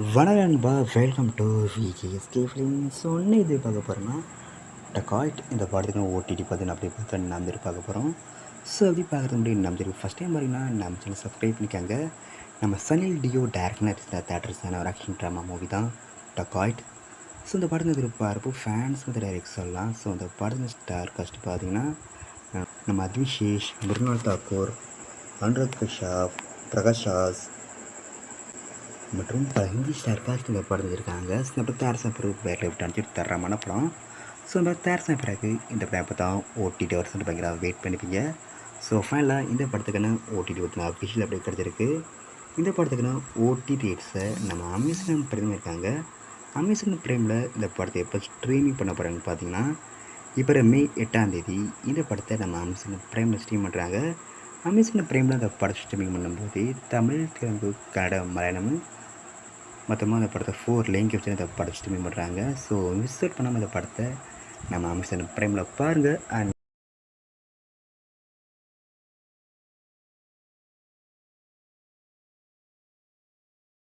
வணக்கம் நண்பா, welcome to VJSK films. ஒன்று இது பார்க்க போகிறோன்னா டகாய்ட் இந்த படத்துக்கு ஓடிடி பார்த்து அப்படி பார்த்து நம்ம பார்க்க போகிறோம். ஸோ அப்படி பார்க்குறது முடியும் நம்ம ஃபஸ்ட் டைம் பார்த்தீங்கன்னா நம்ம சேனல் சப்ஸ்கிரைப் பண்ணிக்காங்க. நம்ம சனில் டியோ டேரக்டர் தேட்டர்ஸான ஒரு ஆக்ஷன் ட்ராமா மூவி தான் டகாய்ட். ஸோ இந்த படத்துக்கு பார்ப்போ ஃபேன்ஸ் வந்து டைரக்ட் சொல்லலாம். ஸோ இந்த படத்தில் ஸ்டார் காஸ்ட் பார்த்தீங்கன்னா நம்ம அத்விஷேஷ், மிருனால் தாக்கூர், அனுராக் கஷ்யப், பிரகாஷ் ராஜ் மற்றும் பல ஹிந்தி ஸ்டார் காஸ்ட் இந்த படம் இருக்காங்க. ஸோ நம்ம தேர்சம் பிறகு வேறு விட்டு அனுப்பிச்சு தரமான படம். ஸோ நம்ம தேர்சம் பிறகு இந்த படம் எப்போ தான் ஓடிடி வருஷம் பயங்கர வெயிட் பண்ணிப்பீங்க. ஸோ ஃபைனலாக இந்த படத்துக்கான ஓடிடி ஒருத்தன அஃபிஷியல் அப்படி கிடச்சிருக்கு. இந்த படத்துக்கான ஓடிடி ரேட்ஸை நம்ம அமேசான் பிரைம் இருக்காங்க. அமேசான் பிரைமில் இந்த படத்தை எப்போ ஸ்ட்ரீமிங் பண்ண போகிறாங்கன்னு பார்த்தீங்கன்னா இப்போ மே 8 இந்த படத்தை நம்ம அமேசான் பிரைமில் ஸ்ட்ரீம் பண்ணுறாங்க. அமேசான் பிரைமில் அந்த படத்தை ஸ்ட்ரீமிங் பண்ணும்போது தமிழ், தெலுங்கு, கன்னடம், மலையாளம் மொத்தமாக அந்த படத்தை 4 லாங்குவேஜ் இந்த படத்தை ஸ்ட்ரீமிங் பண்ணுறாங்க. ஸோ மிஸ் அவுட் பண்ணாமல் இந்த படத்தை நம்ம அமேசான் பிரைமில் பாருங்கள். அண்ட்